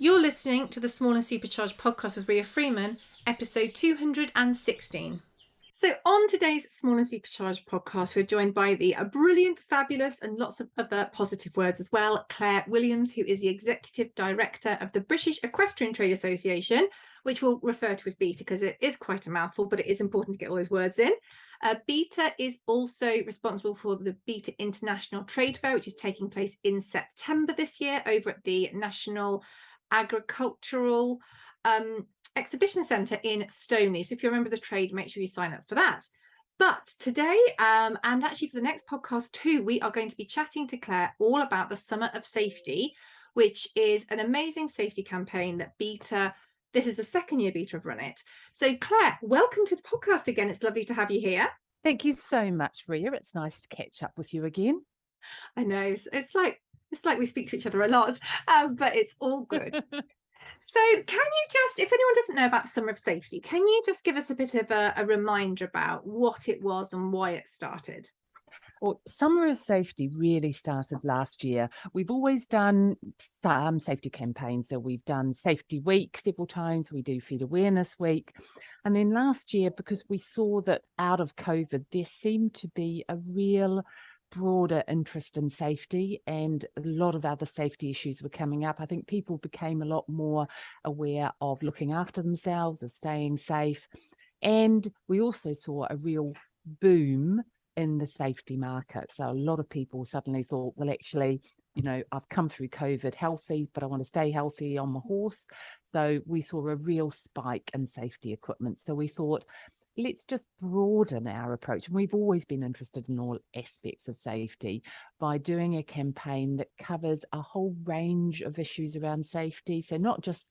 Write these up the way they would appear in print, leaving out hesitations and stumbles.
You're listening to the Small and Supercharged podcast with Ria Freeman, episode 216. So on today's Small and Supercharged podcast, we're joined by the brilliant, fabulous, and lots of other positive words as well, Claire Williams, who is the Executive Director of the British Equestrian Trade Association, which we'll refer to as BETA because it is quite a mouthful, but it is important to get all those words in. BETA is also responsible for the BETA International Trade Fair, which is taking place in September this year over at the National Agricultural Exhibition Centre in Stoney. So if you're a member of the trade, make sure you sign up for that. But today, and actually for the next podcast too, we are going to be chatting to Claire all about the Summer of Safety, which is an amazing safety campaign that BETA, this is the second year BETA have run it. So Claire, welcome to the podcast again. It's lovely to have you here. Thank you so much, Ria. It's nice to catch up with you again. I know, it's like we speak to each other a lot, but it's all good. So can you just, if anyone doesn't know about the Summer of Safety, can you just give us a bit of a reminder about what it was and why it started? Well, Summer of Safety really started last year. We've always done safety campaigns. So we've done Safety Week several times. We do Feed Awareness Week. And then last year, because we saw that out of COVID, there seemed to be a real broader interest in safety and a lot of other safety issues were coming up. I think people became a lot more aware of looking after themselves, of staying safe. And we also saw a real boom in the safety market. So a lot of people suddenly thought, well, actually, I've come through COVID healthy, but I want to stay healthy on my horse. So we saw a real spike in safety equipment. So we thought, let's just broaden our approach. And we've always been interested in all aspects of safety by doing a campaign that covers a whole range of issues around safety. So not just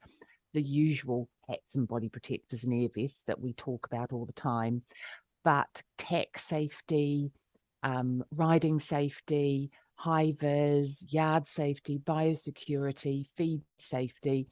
the usual hats and body protectors and air vests that we talk about all the time, but tech safety, riding safety, high-vis, yard safety, biosecurity, feed safety.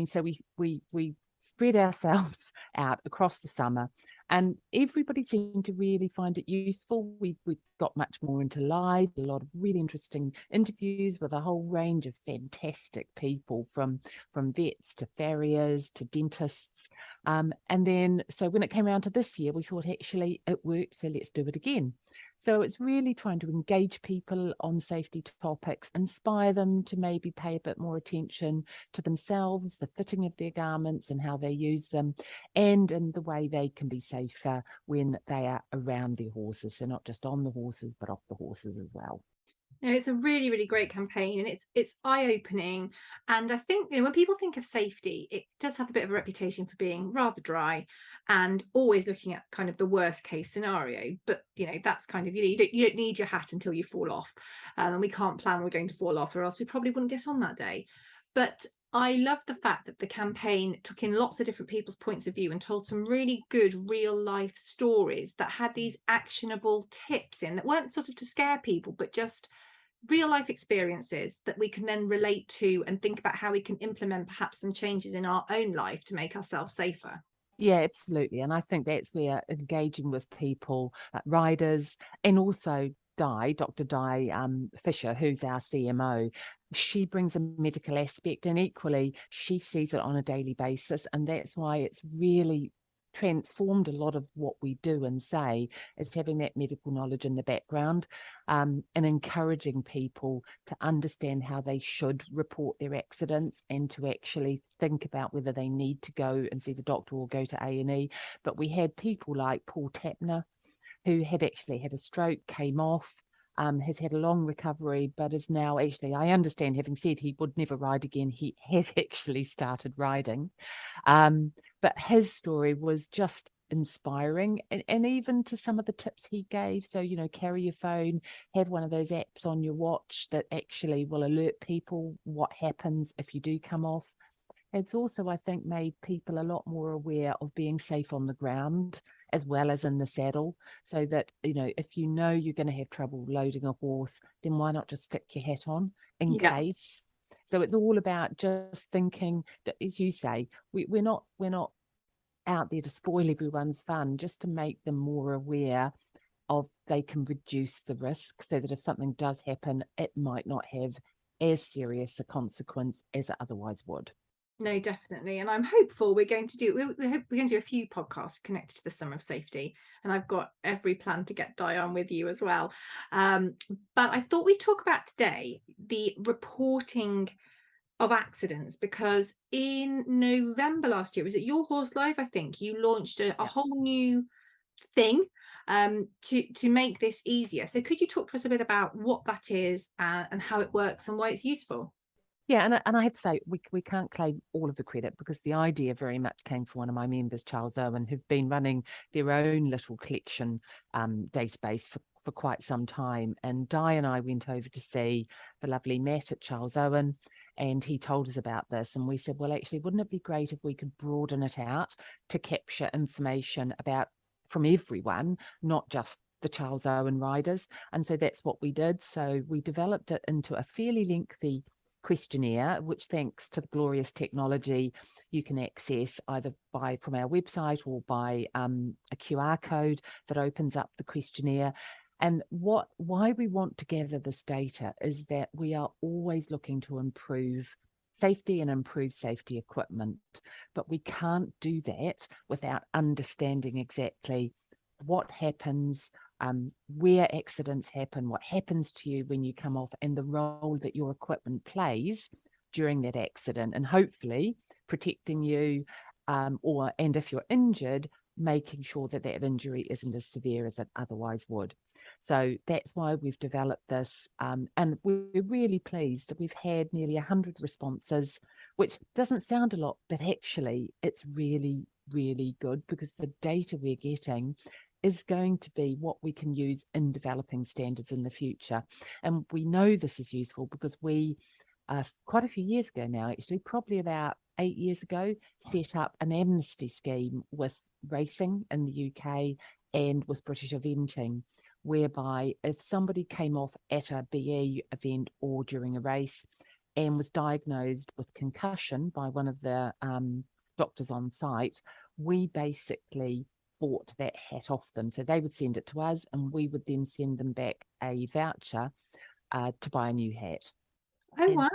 So we spread ourselves out across the summer, and everybody seemed to really find it useful. We got much more into live, a lot of really interesting interviews with a whole range of fantastic people, from vets to farriers to dentists. And then, so when it came around to this year, we thought, actually, it worked, so let's do it again. So it's really trying to engage people on safety topics, inspire them to maybe pay a bit more attention to themselves, the fitting of their garments and how they use them, and in the way they can be safer when they are around their horses. So not just on the horses, but off the horses as well. No, it's a really, really great campaign, and it's eye-opening. And I think, when people think of safety, it does have a bit of a reputation for being rather dry and always looking at kind of the worst case scenario. But that's kind of, you don't need your hat until you fall off, and we can't plan we're going to fall off, or else we probably wouldn't get on that day. But I love the fact that the campaign took in lots of different people's points of view and told some really good real life stories that had these actionable tips in that weren't sort of to scare people, but just real life experiences that we can then relate to and think about how we can implement perhaps some changes in our own life to make ourselves safer. Yeah, absolutely. And I think that's where engaging with people, riders, and also Dr. Di Fisher, who's our CMO, she brings a medical aspect, and equally she sees it on a daily basis. And that's why it's really transformed a lot of what we do and say, is having that medical knowledge in the background, and encouraging people to understand how they should report their accidents and to actually think about whether they need to go and see the doctor or go to A&E. But we had people like Paul Tapner, who had actually had a stroke, came off, has had a long recovery, but is now actually, I understand, having said he would never ride again, he has actually started riding. But his story was just inspiring, and even to some of the tips he gave. So, carry your phone, have one of those apps on your watch that actually will alert people what happens if you do come off. It's also, I think, made people a lot more aware of being safe on the ground as well as in the saddle, so that, if you're going to have trouble loading a horse, then why not just stick your hat on in case? So it's all about just thinking that, as you say, we're not out there to spoil everyone's fun, just to make them more aware of they can reduce the risk, so that if something does happen, it might not have as serious a consequence as it otherwise would. No, definitely. And I'm hopeful we hope we're going to do a few podcasts connected to the Summer of Safety. And I've got every plan to get Di on with you as well. Um, but I thought we'd talk about today the reporting of accidents, because in November last year, was it Your Horse Live? I think you launched a Yeah. whole new thing to make this easier. So could you talk to us a bit about what that is, and how it works and why it's useful? Yeah, and I have to say we can't claim all of the credit because the idea very much came from one of my members, Charles Owen, who've been running their own little collection database for quite some time. And Di and I went over to see the lovely Matt at Charles Owen, and he told us about this. And we said, well, actually, wouldn't it be great if we could broaden it out to capture information about from everyone, not just the Charles Owen riders? And so that's what we did. So we developed it into a fairly lengthy questionnaire, which thanks to the glorious technology you can access either from our website or by a QR code that opens up the questionnaire. And why we want to gather this data is that we are always looking to improve safety and improve safety equipment, but we can't do that without understanding exactly what happens, where accidents happen, what happens to you when you come off, and the role that your equipment plays during that accident, and hopefully protecting you, and if you're injured, making sure that that injury isn't as severe as it otherwise would. So that's why we've developed this, and we're really pleased. We've had nearly 100 responses, which doesn't sound a lot, but actually it's really, really good because the data we're getting is going to be what we can use in developing standards in the future. And we know this is useful because we, quite a few years ago now, actually, probably about 8 years ago, set up an amnesty scheme with racing in the UK and with British eventing, whereby if somebody came off at a BE event or during a race and was diagnosed with concussion by one of the doctors on site, we basically bought that hat off them. So they would send it to us and we would then send them back a voucher to buy a new hat. Oh,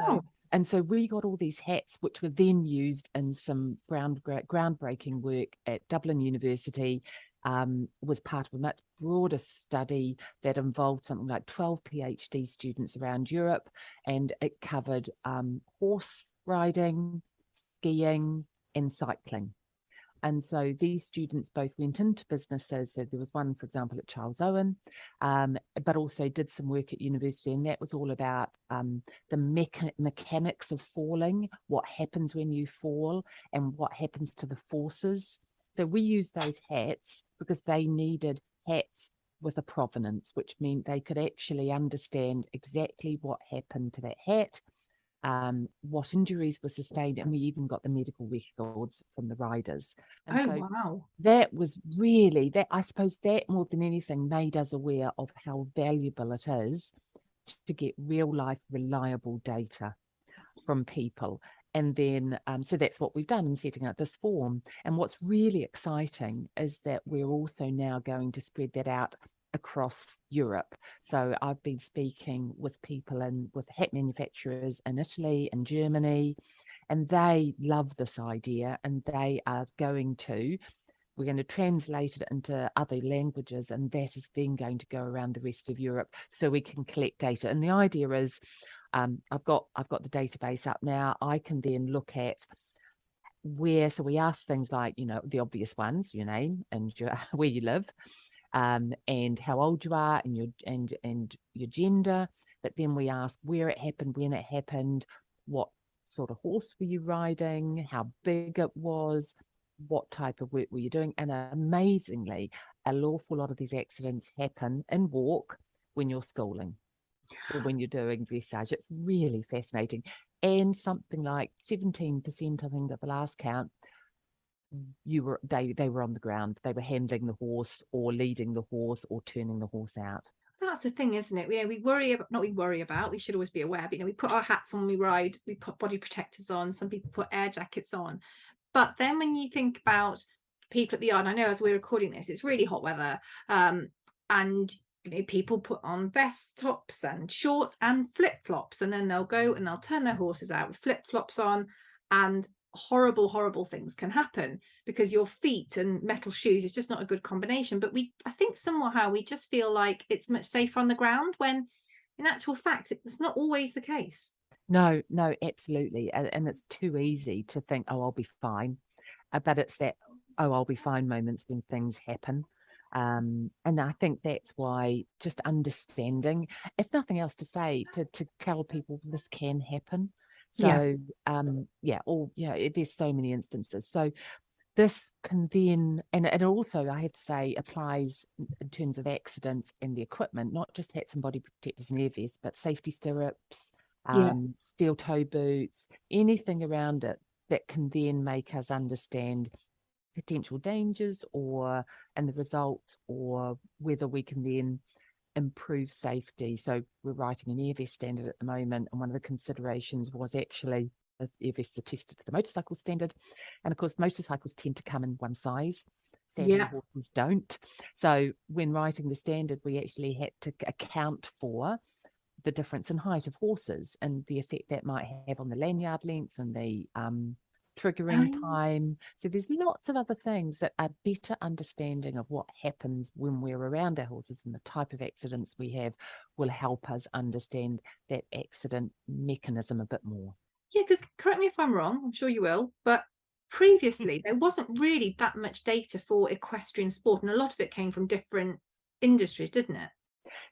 And wow. so we got all these hats, which were then used in some groundbreaking work at Dublin University. Was part of a much broader study that involved something like 12 PhD students around Europe, and it covered horse riding, skiing, and cycling. And so these students both went into businesses. So there was one, for example, at Charles Owen, but also did some work at university. And that was all about the mechanics of falling, what happens when you fall, and what happens to the forces. So we used those hats because they needed hats with a provenance, which meant they could actually understand exactly what happened to that hat, what injuries were sustained, and we even got the medical records from the riders. And Oh, so wow. that was really that, I suppose, that more than anything made us aware of how valuable it is to get real life reliable data from people. And then so that's what we've done in setting up this form. And what's really exciting is that we're also now going to spread that out across Europe. So I've been speaking with people with hat manufacturers in Italy and Germany, and they love this idea, and we're going to translate it into other languages, and that is then going to go around the rest of Europe so we can collect data. And the idea is, I've got the database up now. I can then look at so we ask things like, the obvious ones, your name and where you live, and how old you are, and your gender. But then we ask where it happened, when it happened, what sort of horse were you riding, how big it was, what type of work were you doing. And amazingly, an awful lot of these accidents happen in walk when you're schooling or when you're doing dressage. It's really fascinating. And something like 17%, I think, at the last count, they were on the ground. They were handling the horse or leading the horse or turning the horse out. That's the thing, isn't it? We worry about, not we worry about, we should always be aware, but we put our hats on when we ride, we put body protectors on, some people put air jackets on. But then when you think about people at the yard, I know as we're recording this, it's really hot weather. And people put on vest tops and shorts and flip-flops, and then they'll go and they'll turn their horses out with flip-flops on, and horrible things can happen, because your feet and metal shoes is just not a good combination. But I think somehow we just feel like it's much safer on the ground, when in actual fact it's not always the case. No, no, absolutely. And it's too easy to think, oh, I'll be fine. But it's that, oh, I'll be fine moments when things happen. And I think that's why just understanding, if nothing else to say, to tell people this can happen. Yeah. So, there's so many instances. So this can then, and it also, I have to say, applies in terms of accidents and the equipment, not just hats and body protectors and air vests, but safety stirrups, Yeah. steel toe boots, anything around it that can then make us understand potential dangers and the results, or whether we can then improve safety. So we're writing an air vest standard at the moment, and one of the considerations was actually air vests are tested to the motorcycle standard, and of course motorcycles tend to come in one size. Sadly, Yeah. horses don't. So when writing the standard, we actually had to account for the difference in height of horses and the effect that might have on the lanyard length and the triggering time. So there's lots of other things that a better understanding of what happens when we're around our horses and the type of accidents we have will help us understand that accident mechanism a bit more. Yeah, because correct me if I'm wrong, I'm sure you will, but previously there wasn't really that much data for equestrian sport, and a lot of it came from different industries, didn't it?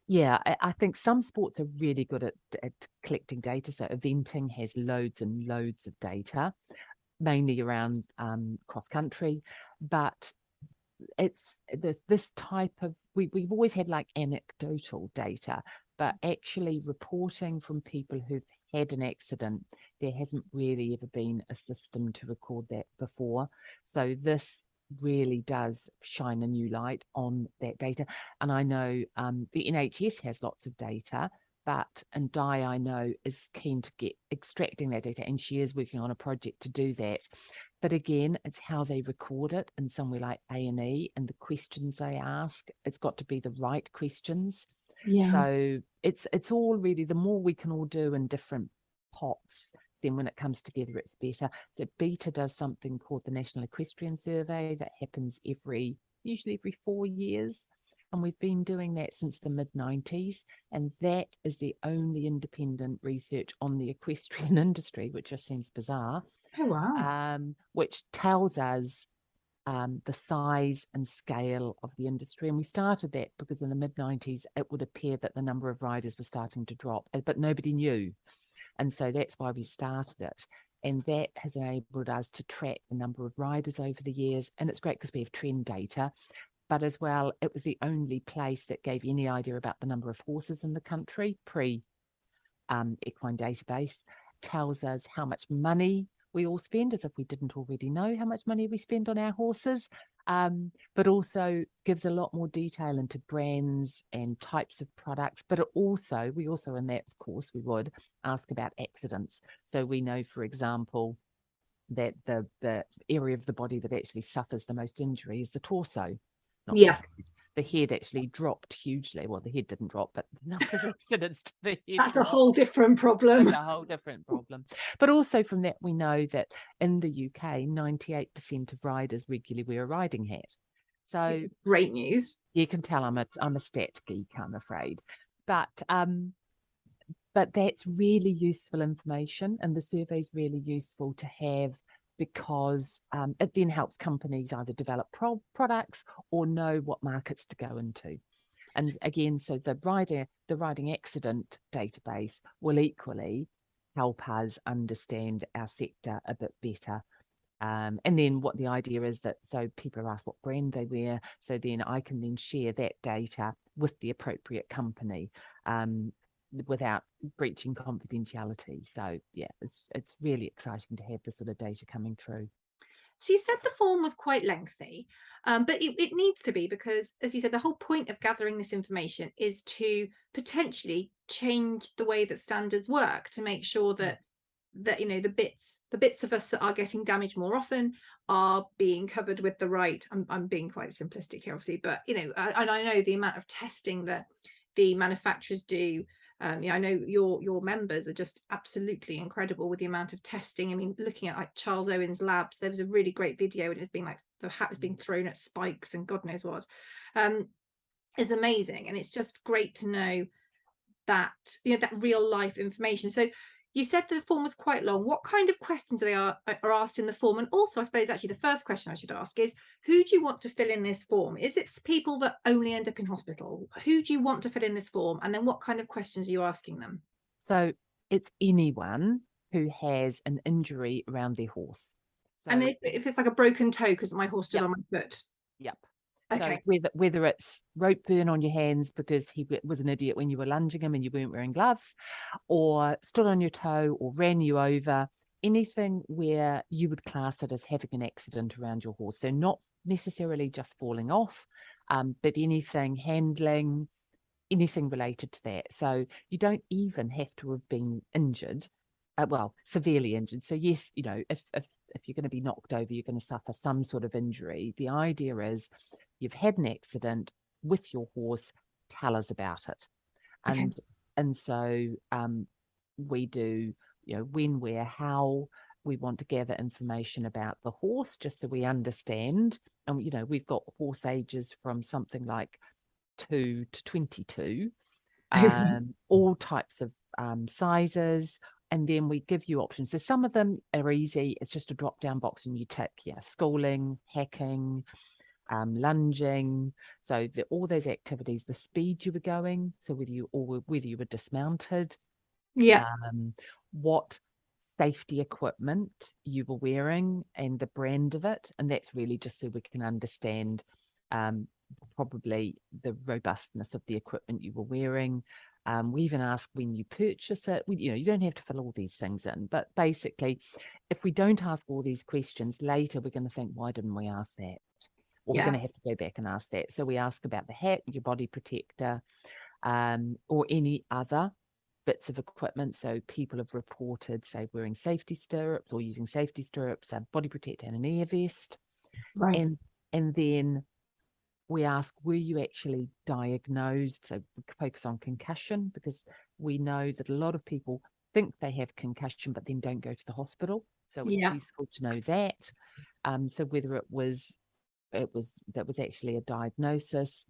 Yeah, I think some sports are really good at collecting data. So eventing has loads and loads of data, mainly around cross country, but it's this type of, we've always had like anecdotal data, but actually reporting from people who've had an accident, there hasn't really ever been a system to record that before. So this really does shine a new light on that data. And I know the NHS has lots of data, but and Di, I know, is keen to get extracting that data, and she is working on a project to do that. But again, it's how they record it in somewhere like A&E, and the questions they ask. It's got to be the right questions. Yeah. So it's all really, the more we can all do in different pots, then when it comes together, it's better. So BETA does something called the National Equestrian Survey that happens usually every 4 years. And we've been doing that since the mid-90s. And that is the only independent research on the equestrian industry, which just seems bizarre, Oh wow. which tells us the size and scale of the industry. And we started that because in the mid-90s, it would appear that the number of riders was starting to drop, but nobody knew. And so that's why we started it. And that has enabled us to track the number of riders over the years. And it's great because we have trend data. But as well, it was the only place that gave any idea about the number of horses in the country pre-equine database. Tells us how much money we all spend, as if we didn't already know how much money we spend on our horses, but also gives a lot more detail into brands and types of products. But we also in that, of course, we would ask about accidents. So we know, for example, that the area of the body that actually suffers the most injury is the torso, not the Yeah. head. The head actually dropped hugely. Well, the head didn't drop, but the number of accidents to the head That's a dropped. whole different problem. That's a whole different problem. But also from that, we know that in the UK, 98% of riders regularly wear a riding hat. So It's great news. you can tell I'm a stat geek, I'm afraid. But that's really useful information, and the survey is really useful to have, because it then helps companies either develop products or know what markets to go into. And again, so the riding accident database will equally help us understand our sector a bit better. And then what the idea is that, so people are asked what brand they wear, so then I can then share that data with the appropriate company without breaching confidentiality. So yeah, it's really exciting to have this sort of data coming through. So you said the form was quite lengthy, but it needs to be, because, as you said, the whole point of gathering this information is to potentially change the way that standards work, to make sure that the bits of us that are getting damaged more often are being covered with the right. I'm being quite simplistic here, obviously, but and I know the amount of testing that the manufacturers do I know your members are just absolutely incredible with the amount of testing. I mean, looking at like Charles Owen's labs, there was a really great video, and it's been like the hat was being thrown at spikes and God knows what. Is amazing, and it's just great to know that, that real life information. So you said the form was quite long. What kind of questions are asked in the form? And also, I suppose actually the first question I should ask is, who do you want to fill in this form? Is it people that only end up in hospital? Who do you want to fill in this form? And then what kind of questions are you asking them? So it's anyone who has an injury around their horse. And So if it's like a broken toe because my horse stood yep, on my foot. yep. So Okay. whether it's rope burn on your hands because he was an idiot when you were lunging him and you weren't wearing gloves, or stood on your toe or ran you over, anything where you would class it as having an accident around your horse. So not necessarily just falling off, but anything, handling, anything related to that. So you don't even have to have been injured, severely injured. So yes, if you're going to be knocked over, you're going to suffer some sort of injury. The idea is you've had an accident with your horse, tell us about it. Okay. And so we do, when, where, how. We want to gather information about the horse just so we understand. And, we've got horse ages from something like 2 to 22, all types of sizes. And then we give you options. So some of them are easy. It's just a drop-down box and you tick, schooling, hacking, lunging. So all those activities, the speed you were going, so whether you were dismounted, Yeah. what safety equipment you were wearing and the brand of it. And that's really just so we can understand probably the robustness of the equipment you were wearing. We even ask when you purchase it. You don't have to fill all these things in, but basically, if we don't ask all these questions later, we're going to think, why didn't we ask that? Or we're going to have to go back and ask that. So we ask about the hat, your body protector, or any other bits of equipment. So people have reported, say, wearing safety stirrups or using safety stirrups, a body protector and an air vest. Right. And then we ask, were you actually diagnosed? So we focus on concussion because we know that a lot of people think they have concussion, but then don't go to the hospital. So it's useful to know that. So whether it was actually a diagnosis,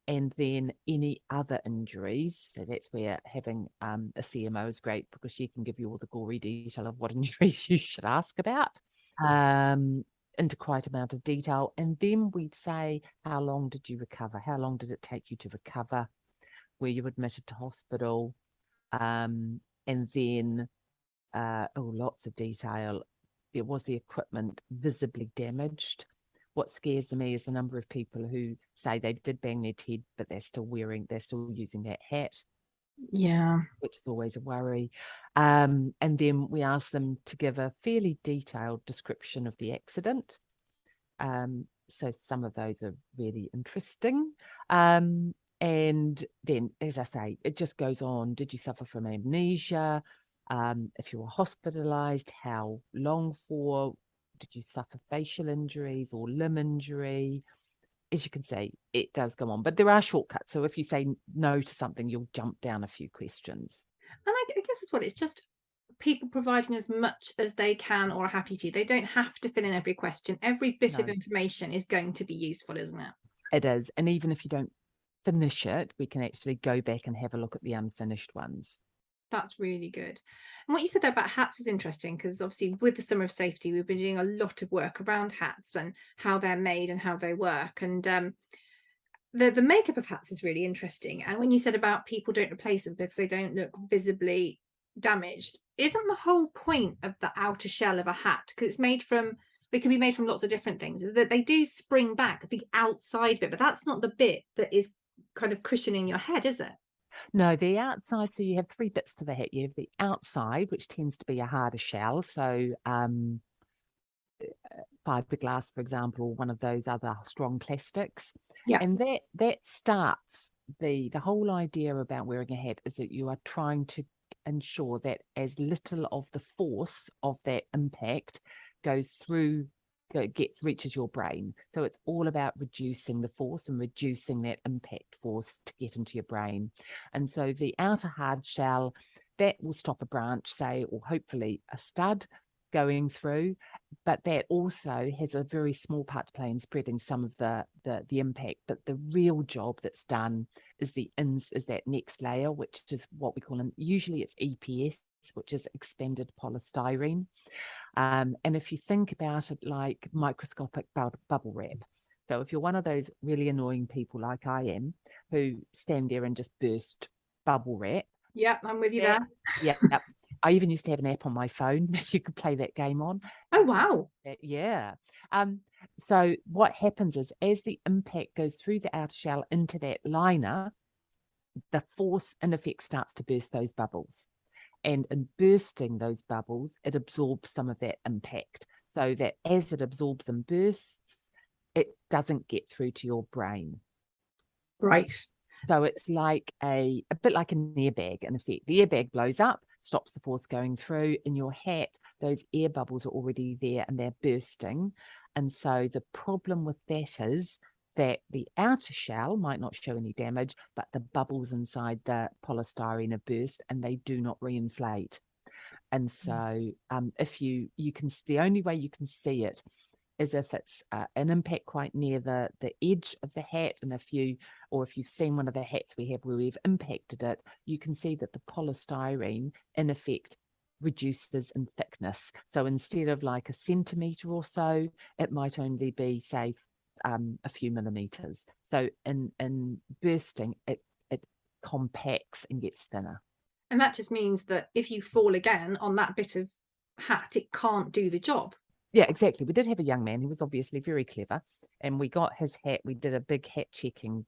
and then any other injuries. So that's where having a CMO is great because she can give you all the gory detail of what injuries you should ask about. Into quite amount of detail. And then we'd say, how long did you recover? How long did it take you to recover? Were you admitted to hospital? And then, lots of detail. Was the equipment visibly damaged? What scares me is the number of people who say they did bang their head, but they're still using that hat. Yeah. Which is always a worry. And then we ask them to give a fairly detailed description of the accident. So some of those are really interesting. And then, as I say, it just goes on. Did you suffer from amnesia? If you were hospitalized, how long for? Did you suffer facial injuries or limb injury? As you can see, it does go on, but there are shortcuts. So if you say no to something, you'll jump down a few questions. And I guess as well, it's just people providing as much as they can or are happy to. They don't have to fill in every question. Every bit of information is going to be useful, isn't it? It is. And even if you don't finish it, we can actually go back and have a look at the unfinished ones. That's really good. And what you said there about hats is interesting because obviously with the Summer of Safety, we've been doing a lot of work around hats and how they're made and how they work. And the makeup of hats is really interesting. And when you said about people don't replace them because they don't look visibly damaged, isn't the whole point of the outer shell of a hat, because it can be made from lots of different things, that they do spring back the outside bit, but that's not the bit that is kind of cushioning your head, is it? No, the outside. So you have three bits to the hat. You have the outside, which tends to be a harder shell. So fiberglass, for example, one of those other strong plastics. Yeah. And that starts the whole idea about wearing a hat is that you are trying to ensure that as little of the force of that impact goes through reaches your brain. So it's all about reducing the force and reducing that impact force to get into your brain. And so the outer hard shell, that will stop a branch, say, or hopefully a stud going through, but that also has a very small part to play in spreading some of the impact. But the real job that's done is that next layer, which is what we call, usually it's EPS, which is expanded polystyrene. And if you think about it like microscopic bubble wrap, so if you're one of those really annoying people like I am, who stand there and just burst bubble wrap. Yeah, I'm with you there. Yeah. I even used to have an app on my phone that you could play that game on. Oh, wow. Yeah. So what happens is, as the impact goes through the outer shell into that liner, the force in effect starts to burst those bubbles. And in bursting those bubbles, it absorbs some of that impact, so that as it absorbs and bursts, it doesn't get through to your brain. Right. So it's like a bit like an airbag, in effect. The airbag blows up, stops the force going through. In your hat, those air bubbles are already there and they're bursting. And so the problem with that is that the outer shell might not show any damage, but the bubbles inside the polystyrene are burst and they do not reinflate. And so if you can, the only way you can see it is if it's an impact quite near the edge of the hat. And if you've seen one of the hats we have where we've impacted it, you can see that the polystyrene in effect reduces in thickness. So instead of like a centimetre or so, it might only be, say, a few millimetres. So in bursting, it compacts and gets thinner. And that just means that if you fall again on that bit of hat, it can't do the job. Yeah, exactly. We did have a young man who was obviously very clever, and we got his hat. We did a big hat checking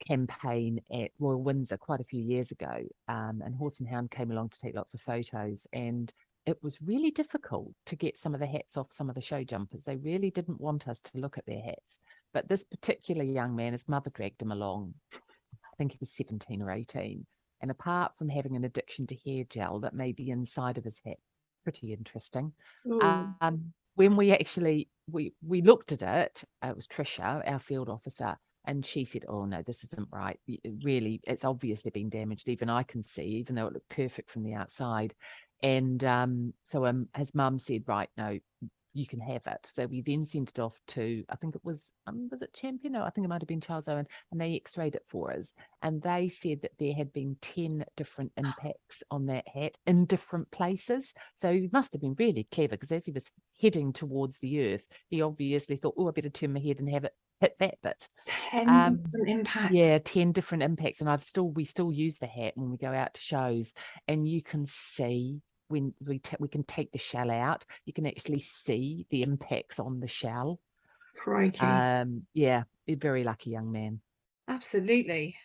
campaign at Royal Windsor quite a few years ago, and Horse and Hound came along to take lots of photos, and it was really difficult to get some of the hats off some of the show jumpers. They really didn't want us to look at their hats. But this particular young man, his mother dragged him along. I think he was 17 or 18. And apart from having an addiction to hair gel that made the inside of his hat pretty interesting, when we actually we looked at it, it was Trisha, our field officer, and she said, "Oh no, this isn't right. Really, it's obviously been damaged. Even I can see, even though it looked perfect from the outside." And so his mum said, "Right, no, you can have it." So we then sent it off to, I think it was it Champion? No, I think it might have been Charles Owen, and they x-rayed it for us. And they said that there had been 10 different impacts on that hat in different places. So he must have been really clever, because as he was heading towards the earth, he obviously thought, "Oh, I better turn my head and have it hit that bit." 10 different impacts. Yeah, 10 different impacts. And we still use the hat when we go out to shows, and you can see when we can take the shell out, you can actually see the impacts on the shell. Crikey. Yeah, a very lucky young man. Absolutely.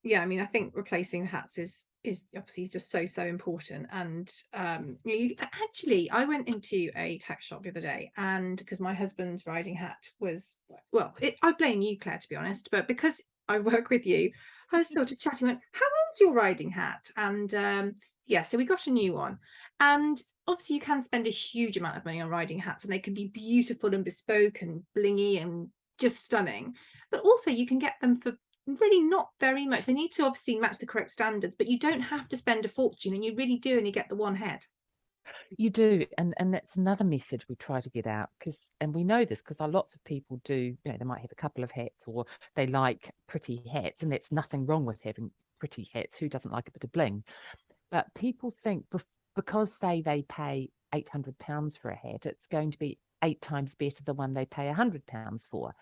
Yeah, I mean, I think replacing hats is obviously just so important. And actually, I went into a tack shop the other day, and because my husband's riding hat was, well, I blame you, Claire, to be honest, but because I work with you, I was sort of chatting, went, "How old's your riding hat?" And yeah, so we got a new one. And obviously you can spend a huge amount of money on riding hats, and they can be beautiful and bespoke and blingy and just stunning. But also you can get them for really not very much. They need to obviously match the correct standards, but you don't have to spend a fortune, and you really do only get the one head. You do, and that's another message we try to get out, and we know this because lots of people do, they might have a couple of hats, or they like pretty hats, and that's nothing wrong with having pretty hats. Who doesn't like a bit of bling? But people think because, say, they pay £800 for a hat, it's going to be 8 times better than one they pay £100 for.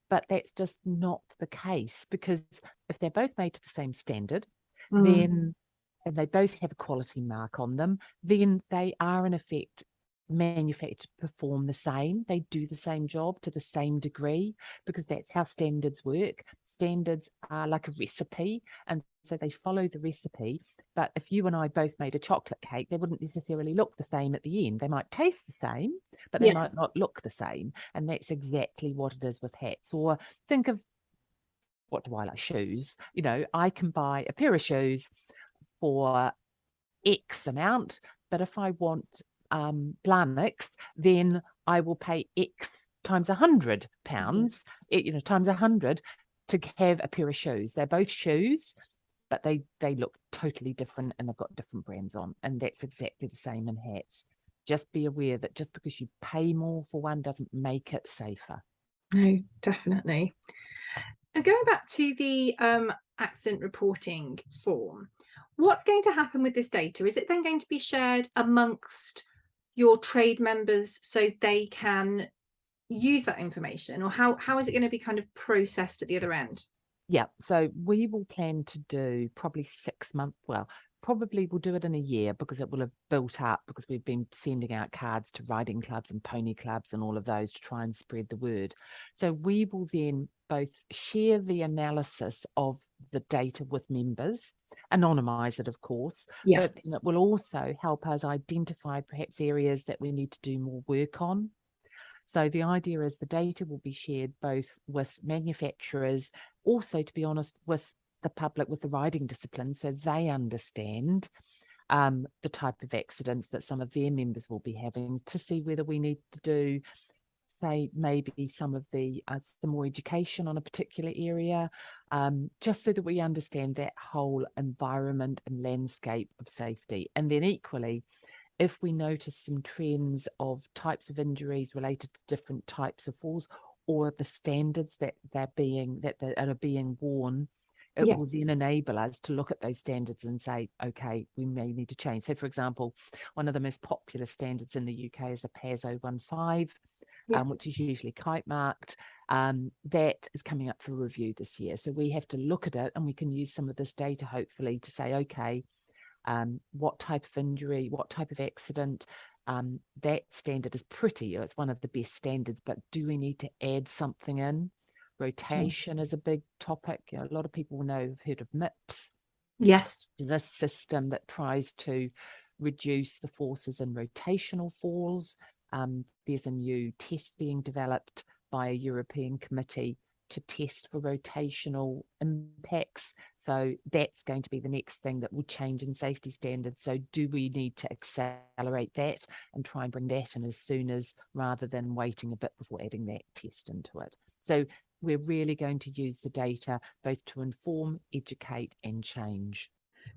But that's just not the case, because if they're both made to the same standard, then, and they both have a quality mark on them, then they are in effect manufactured to perform the same. They do the same job to the same degree, because that's how standards work. Standards are like a recipe, and so they follow the recipe. But if you and I both made a chocolate cake, they wouldn't necessarily look the same at the end. They might taste the same, but they might not look the same. And that's exactly what it is with hats. Or think of, what do I like? Shoes. I can buy a pair of shoes for X amount, but if I want Blanix, then I will pay X times £100, times 100 to have a pair of shoes. They're both shoes, but they look totally different and they've got different brands on. And that's exactly the same in hats. Just be aware that just because you pay more for one doesn't make it safer. No, definitely. And going back to the accident reporting form, what's going to happen with this data? Is it then going to be shared amongst your trade members so they can use that information, or how is it going to be kind of processed at the other end? Yeah, so we will plan to do probably 6 months. Well, probably we'll do it in a year because it will have built up, because we've been sending out cards to riding clubs and pony clubs and all of those to try and spread the word. So we will then both share the analysis of the data with members, anonymize it, of course, Yeah. but then it will also help us identify perhaps areas that we need to do more work on. So the idea is the data will be shared both with manufacturers, also, to be honest, with the public, with the riding discipline, so they understand the type of accidents that some of their members will be having, to see whether we need to do, say, maybe some more education on a particular area, just so that we understand that whole environment and landscape of safety. And then equally, if we notice some trends of types of injuries related to different types of falls, or the standards that are being worn, it Yeah. will then enable us to look at those standards and say, okay, we may need to change. So, for example, one of the most popular standards in the UK is the PAS 015, Yeah. which is usually kite marked. That is coming up for review this year. So we have to look at it, and we can use some of this data, hopefully, to say, okay, what type of injury, what type of accident, that standard is it's one of the best standards, but do we need to add something in? Rotation is a big topic. A lot of people have heard of MIPS. Yes. This system that tries to reduce the forces in rotational falls. There's a new test being developed by a European committee to test for rotational impacts. So that's going to be the next thing that will change in safety standards. So do we need to accelerate that and try and bring that in as soon as, rather than waiting a bit before adding that test into it? So we're really going to use the data both to inform, educate, and change.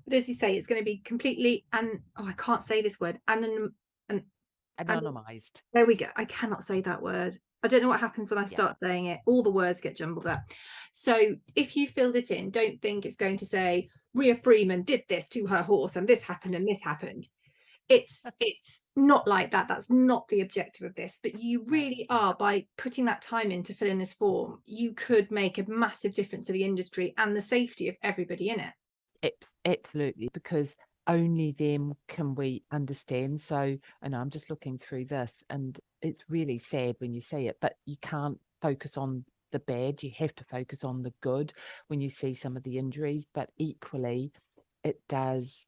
But as you say, it's going to be completely I can't say this word. Anonymized. There we go. I cannot say that word. I don't know what happens when I Yeah. start saying it. All the words get jumbled up. So if you filled it in, don't think it's going to say Rhea Freeman did this to her horse and this happened and this happened. It's not like that. That's not the objective of this. But you really are, by putting that time in to fill in this form, you could make a massive difference to the industry and the safety of everybody in it. Absolutely, because only then can we understand. So, and I'm just looking through this, and it's really sad when you see it, but you can't focus on the bad. You have to focus on the good when you see some of the injuries. But equally, it is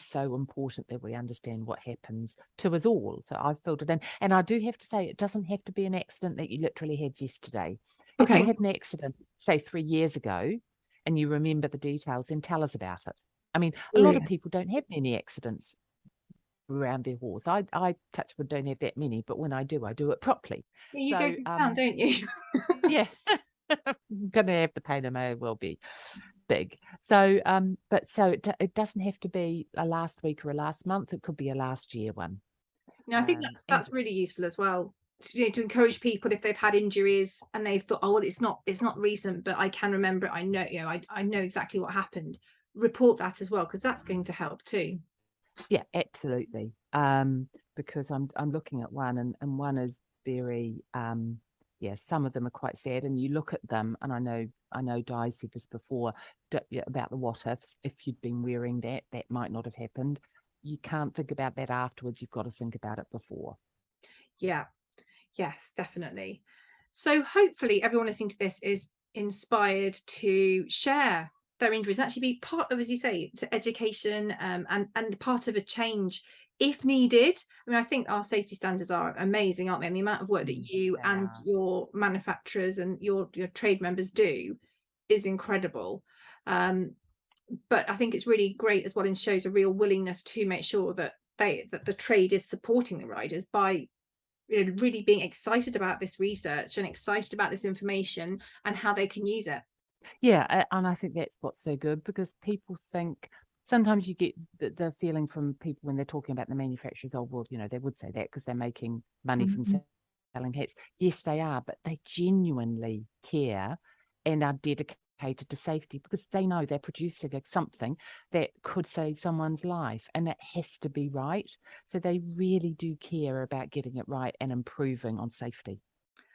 so important that we understand what happens to us all. So I've filled it in, and I do have to say, it doesn't have to be an accident that you literally had yesterday. If you had an accident, say 3 years ago, and you remember the details, then tell us about it. I mean, a lot of people don't have many accidents around their horse. I touch wood, don't have that many, but when I do it properly. You So go to town, don't you? yeah, I'm gonna have the pain. It may well be big. So but so it doesn't have to be a last week or a last month. It could be a last year one. No, I think that's really useful as well. To encourage people, if they've had injuries and they've thought, oh well, it's not recent, but I can remember it. I know, I know exactly what happened. Report that as well, because that's going to help too. Yeah, absolutely. Because I'm looking at one, and one is very some of them are quite sad, and you look at them, and I know Di said this before about the what ifs. If you'd been wearing that might not have happened. You can't think about that afterwards. You've got to think about it before. Yeah. Yes, definitely. So hopefully everyone listening to this is inspired to share their injuries, actually be part of, as you say, to education, and part of a change if needed. I mean, I think our safety standards are amazing, aren't they? And the amount of work that you and your manufacturers and your trade members do is incredible. But I think it's really great as well, and shows a real willingness to make sure that the trade is supporting the riders by really being excited about this research and excited about this information and how they can use it. Yeah, and I think that's what's so good, because people think sometimes you get the feeling from people when they're talking about the manufacturers, oh, well, they would say that because they're making money from Mhm. selling hats. Yes, they are, but they genuinely care and are dedicated to safety, because they know they're producing something that could save someone's life, and it has to be right. So they really do care about getting it right and improving on safety.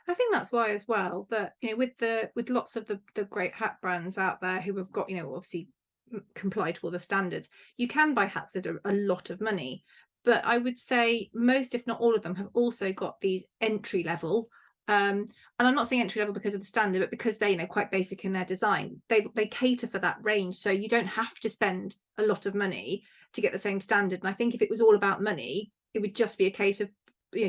I think that's why as well that with lots of the great hat brands out there who have got obviously complied to all the standards, you can buy hats at a lot of money. But I would say most, if not all of them, have also got these entry level. And I'm not saying entry level because of the standard, but because they're quite basic in their design. They cater for that range, so you don't have to spend a lot of money to get the same standard. And I think if it was all about money, it would just be a case of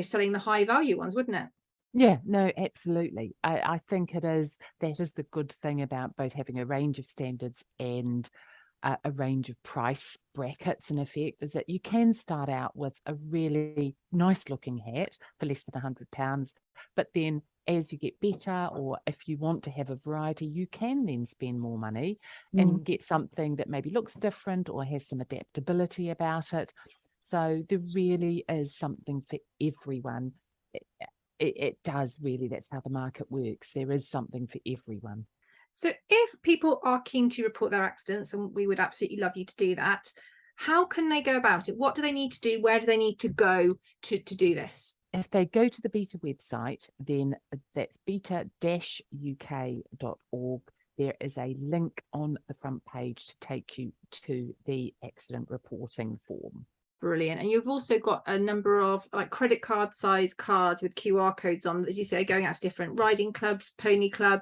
selling the high value ones, wouldn't it? Yeah, no, absolutely. I think that is the good thing about both having a range of standards and a range of price brackets, in effect, is that you can start out with a really nice looking hat for less than £100, but then as you get better, or if you want to have a variety, you can then spend more money and get something that maybe looks different or has some adaptability about it. So there really is something for everyone. It does really. That's how the market works. There is something for everyone. So, if people are keen to report their accidents, and we would absolutely love you to do that, how can they go about it? What do they need to do? Where do they need to go to do this? If they go to the BETA website, then that's beta-uk.org. There is a link on the front page to take you to the accident reporting form. Brilliant. And you've also got a number of like credit card size cards with QR codes on, as you say, going out to different riding clubs, pony club,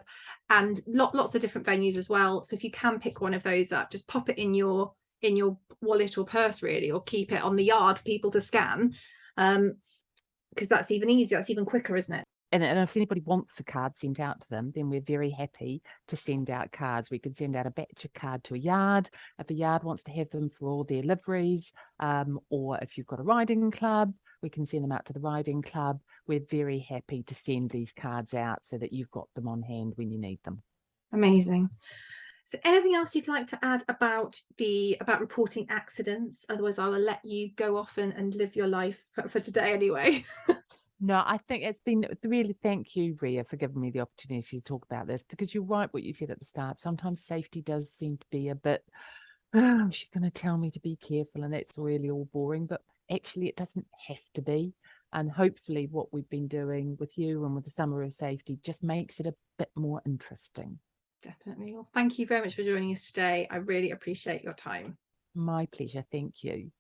and lots of different venues as well. So if you can pick one of those up, just pop it in your wallet or purse, really, or keep it on the yard for people to scan. Because that's even easier, that's even quicker, isn't it? And if anybody wants a card sent out to them, then we're very happy to send out cards. We can send out a batch of card to a yard if a yard wants to have them for all their liveries, or if you've got a riding club, we can send them out to the riding club. We're very happy to send these cards out so that you've got them on hand when you need them. Amazing. So anything else you'd like to add about reporting accidents? Otherwise, I will let you go off and live your life for today anyway. No, I think it's been really, thank you, Ria, for giving me the opportunity to talk about this, because you're right what you said at the start. Sometimes safety does seem to be a bit, oh, she's going to tell me to be careful, and that's really all boring, but actually it doesn't have to be. And hopefully what we've been doing with you and with the Summer of Safety just makes it a bit more interesting. Definitely. Well, thank you very much for joining us today. I really appreciate your time. My pleasure. Thank you.